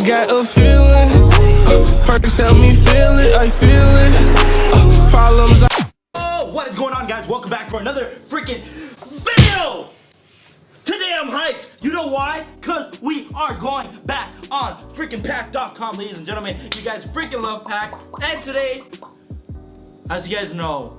got a feeling. Perks help me feel it. I feel it. Problems. Oh, what is going on, guys? Welcome back for another freaking video. Today I'm hyped. You know why? Because we are going back on freaking pack.com, ladies and gentlemen. You guys freaking love Pack. And today, as you guys know,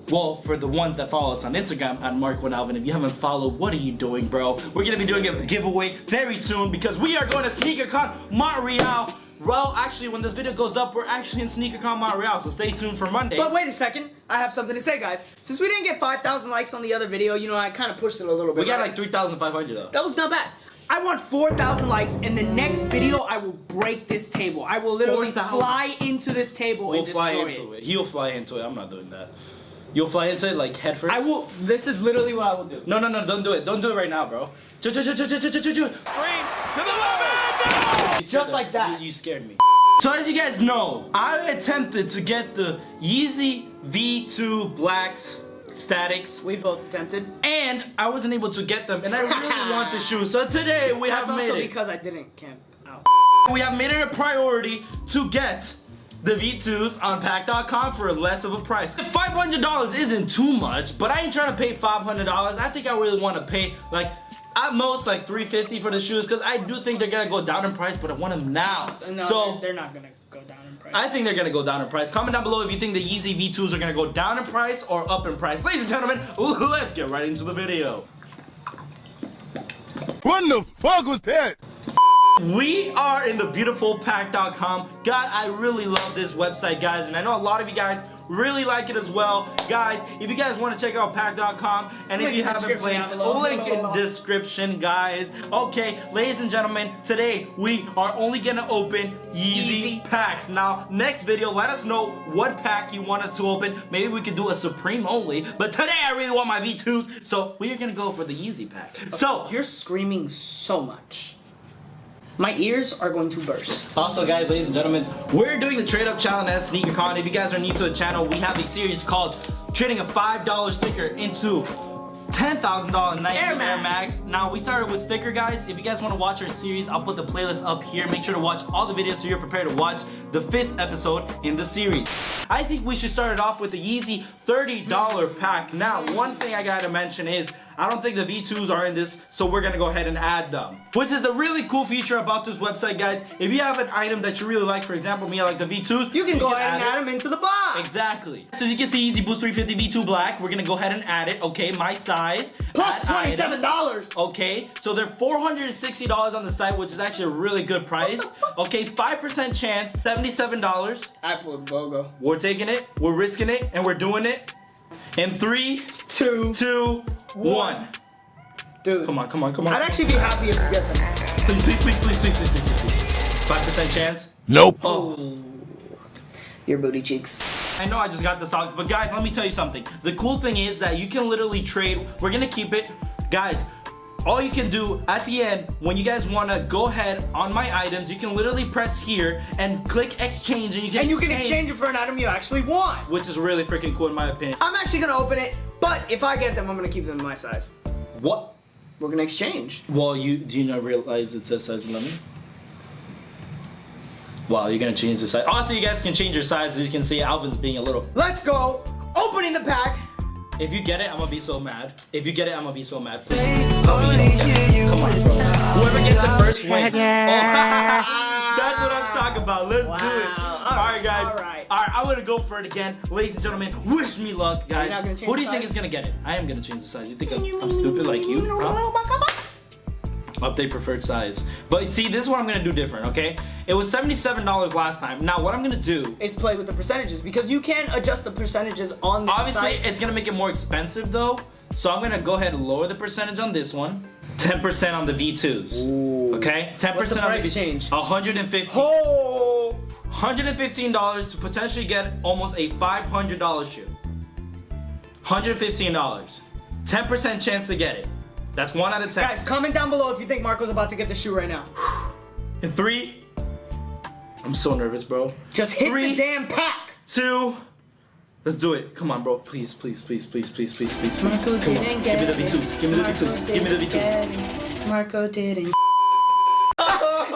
well, for the ones that follow us on Instagram at Marco and Alvin, if you haven't followed, what are you doing, bro? We're gonna be doing a giveaway very soon because we are going to Sneakercon Montreal. Well, actually, when this video goes up, we're actually in Sneakercon Montreal, so stay tuned for Monday. But wait a second, I have something to say, guys. Since we didn't get 5,000 likes on the other video, you know, I kind of pushed it a little bit. We got like 3,500 though. That was not bad. I want 4,000 likes. In the next video, I will break this table. I will literally fly into this table and destroy it. We'll fly into it. He'll fly into it. I'm not doing that. You'll fly into it like head first? I will. This is literally what I will do. No, don't do it. Don't do it right now, bro. Scream to the limit! Just like that. You scared me. So as you guys know, I attempted to get the Yeezy V2 Blacks Statics. We both attempted. And I wasn't able to get them, and I really want the shoes. So today we have made it. That's also because I didn't camp out. We have made it a priority to get the V2s on pack.com for less of a price. $500 isn't too much, but I ain't trying to pay $500. I think I really want to pay like at most like $350 for the shoes because I do think they're gonna go down in price, but I want them now. No, so they're not gonna go down in price. I think they're gonna go down in price. Comment down below if you think the Yeezy V2s are gonna go down in price or up in price. Ladies and gentlemen, let's get right into the video. What the fuck was that? We are in the beautiful pack.com. God, I really love this website, guys, and I know a lot of you guys really like it as well. Guys, if you guys want to check out pack.com, and if you haven't played, link in description, guys. Okay, ladies and gentlemen, today we are only gonna open Yeezy packs. Now, next video, let us know what pack you want us to open. Maybe we could do a Supreme only, but today I really want my V2s, so we are gonna go for the Yeezy pack. So, you're screaming so much. My ears are going to burst. Also, guys, ladies and gentlemen, we're doing the trade up challenge at Sneakercon. If you guys are new to the channel, we have a series called trading a $5 sticker into $10,000 Nike Air Max. Now, we started with sticker, guys. If you guys want to watch our series, I'll put the playlist up here. Make sure to watch all the videos so you're prepared to watch the 5th episode in the series. I think we should start it off with the Yeezy $30 pack. Now, one thing I gotta mention is I don't think the V2s are in this, so we're gonna go ahead and add them. Which is the really cool feature about this website, guys. If you have an item that you really like, for example, me, I like the V2s, you can go ahead and add them into the box. Exactly. So as you can see, Yeezy Boost 350 V2 Black. We're gonna go ahead and add it. Okay, my size. Plus $27. Okay, so they're $460 on the site, which is actually a really good price. Okay, 5% chance, $77. Apple logo. We're taking it, we're risking it, and we're doing it. In 3, 2, 1. Dude. Come on. I'd actually be happy if you get them. Please. 5% chance. Nope. Oh. Your booty cheeks. I know I just got the socks, but guys, let me tell you something. The cool thing is that you can literally trade. We're gonna keep it. Guys, all you can do at the end, when you guys wanna go ahead on my items, you can literally press here and click exchange, and you can exchange it for an item you actually want. Which is really freaking cool in my opinion. I'm actually gonna open it, but if I get them, I'm gonna keep them in my size. What? We're gonna exchange. Well, do you not realize it says size 11? Wow, you're gonna change the size. Also, you guys can change your size. As you can see, Alvin's being a little. Let's go. Opening the pack. If you get it, I'm gonna be so mad. If you get it, I'm gonna be so mad. Please. Come on, bro. Whoever gets the first win. Oh, that's what I'm talking about. Let's do it. Alright, guys. Alright, I'm gonna go for it again. Ladies and gentlemen, wish me luck, guys. Who do you think is gonna get it? I am gonna change the size. You think I'm stupid like you? Huh? Update preferred size. But see, this is what I'm gonna do different, okay? It was $77 last time. Now, what I'm gonna do is play with the percentages because you can adjust the percentages on the obviously, site. It's gonna make it more expensive though. So I'm gonna go ahead and lower the percentage on this one. 10% on the V2s. Ooh. Okay? 10% What's the on price the change? $150. Oh! $115 to potentially get almost a $500 shoe. $115. 10% chance to get it. That's 1 out of 10. Guys, comment down below if you think Marco's about to get the shoe right now. In 3. I'm so nervous, bro. Just hit the damn pack. 2. Let's do it. Come on, bro. Please. Marco Come on. Give me the V2s. Give me the V2s. Give me the V2s. Marco didn't.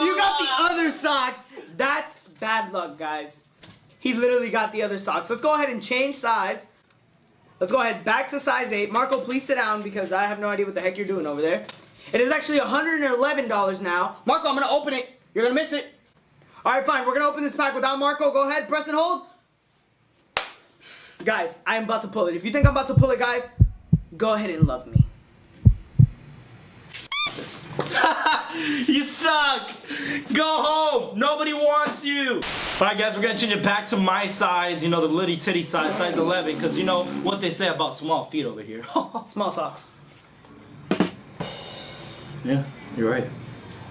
You got the other socks. That's bad luck, guys. He literally got the other socks. Let's go ahead and change size. Let's go ahead back to size 8. Marco, please sit down because I have no idea what the heck you're doing over there. It is actually $111 now. Marco, I'm going to open it. You're going to miss it. All right, fine. We're going to open this pack without Marco. Go ahead. Press and hold. Guys, I am about to pull it. If you think I'm about to pull it, guys, go ahead and love me. You suck! Go home! Nobody wants you! Alright guys, we're gonna change it back to my size, you know, the litty titty size, size 11, because you know what they say about small feet over here. Small socks. Yeah, you're right.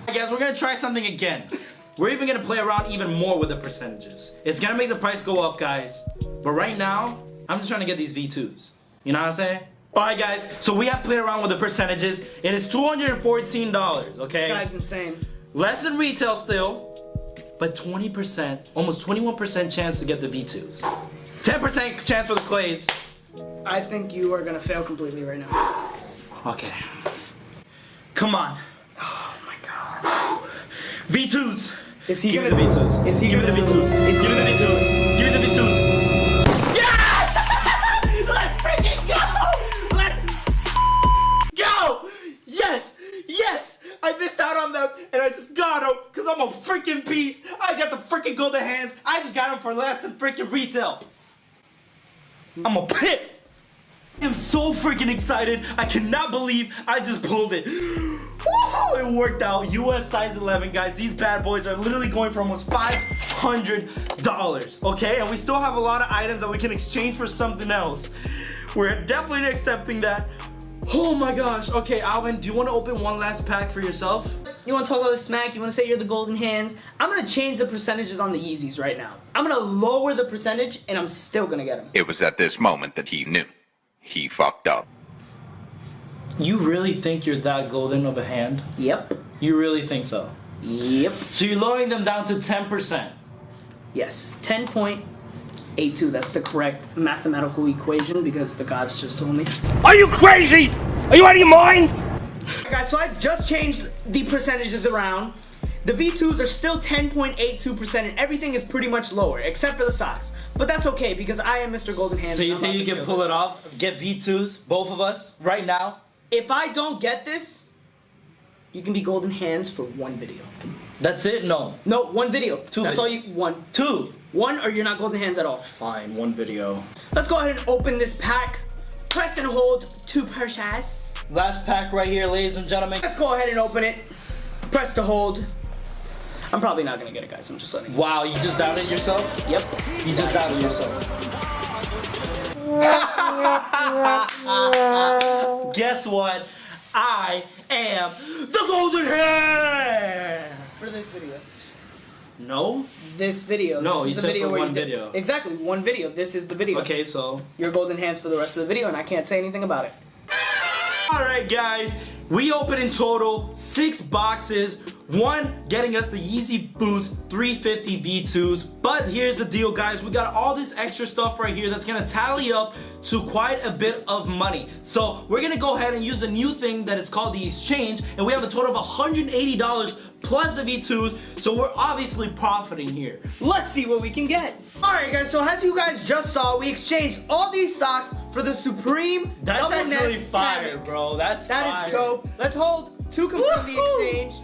Alright guys, we're gonna try something again. We're even gonna play around even more with the percentages. It's gonna make the price go up, guys. But right now, I'm just trying to get these V2s. You know what I'm saying? Alright guys, so we have played around with the percentages. It is $214, okay? This guy's insane. Less than retail still, but 20%, almost 21% chance to get the V2s. 10% chance for the clays. I think you are gonna fail completely right now. Okay. Come on. Oh my god. V2s. Is he Give me gonna the V2s. Is he Give me the gonna V2s. Is he Give me the gonna V2s. Give me the V2s. Yes! Let's freaking go! Let's go! Yes! Yes! I missed out on them and I just got them because I'm a freaking beast. I got the freaking golden hands. I just got them for less than freaking retail. I'm a pit. I'm so freaking excited. I cannot believe I just pulled it. Woo! It worked out. US size 11, guys. These bad boys are literally going for almost $500. Okay, and we still have a lot of items that we can exchange for something else. We're definitely accepting that. Oh my gosh. Okay, Alvin, do you want to open one last pack for yourself? You want to talk all this smack? You want to say you're the golden hands? I'm going to change the percentages on the Yeezys right now. I'm going to lower the percentage and I'm still going to get them. It was at this moment that he knew. He fucked up. You really think you're that golden of a hand? Yep. You really think so? Yep. So you're lowering them down to 10%. Yes. 10.82. That's the correct mathematical equation because the gods just told me. Are you crazy? Are you out of your mind? Guys, so I've just changed the percentages around. The V2s are still 10.82% and everything is pretty much lower except for the socks. But that's okay because I am Mr. Golden Hands. So you think you can pull it off? Get V2s, both of us, right now? If I don't get this, you can be Golden Hands for one video. That's it? No. No, one video. Two That's videos. all you, one. Two. One or you're not Golden Hands at all. Fine, one video. Let's go ahead and open this pack. Press and hold to purchase. Last pack right here, ladies and gentlemen. Let's go ahead and open it. Press to hold. I'm probably not gonna get it, guys. I'm just letting you know. Wow, you just doubted yourself? Yep. You just doubted yourself. Guess what? I am the Golden Hand! For this video. No? This video. No, this you is the said video for where one you did- video. Exactly, one video. This is the video. Okay, so. You're Golden Hands for the rest of the video and I can't say anything about it. Alright guys, we opened in total 6 boxes, one getting us the Yeezy Boost 350 V2s, but here's the deal guys, we got all this extra stuff right here that's gonna tally up to quite a bit of money. So we're gonna go ahead and use a new thing that is called the exchange, and we have a total of $180 plus the V2s, so we're obviously profiting here. Let's see what we can get. Alright guys, so as you guys just saw, we exchanged all these socks for the Supreme That's Double actually Nest fire, Hammock. bro. That's fire. That is dope. Let's hold to complete the exchange.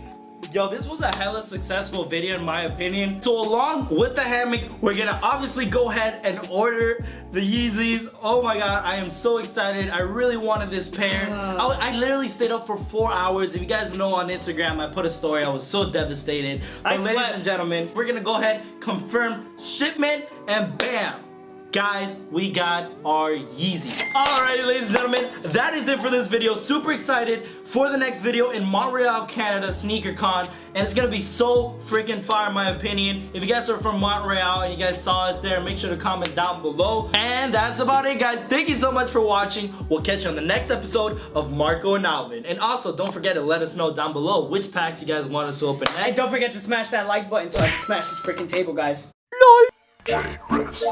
Yo, this was a hella successful video in my opinion. So along with the hammock, we're gonna obviously go ahead and order the Yeezys. Oh my god, I am so excited. I really wanted this pair. I literally stayed up for 4 hours. If you guys know on Instagram, I put a story. I was so devastated. But ladies and gentlemen, we're gonna go ahead, confirm shipment, and bam! Guys, we got our Yeezys. Alrighty, ladies and gentlemen, that is it for this video. Super excited for the next video in Montreal, Canada, Sneakercon. And it's gonna be so freaking fire in my opinion. If you guys are from Montreal and you guys saw us there, make sure to comment down below. And that's about it, guys. Thank you so much for watching. We'll catch you on the next episode of Marco and Alvin. And also, don't forget to let us know down below which packs you guys want us to open next. And don't forget to smash that like button so I can smash this freaking table, guys. Digress.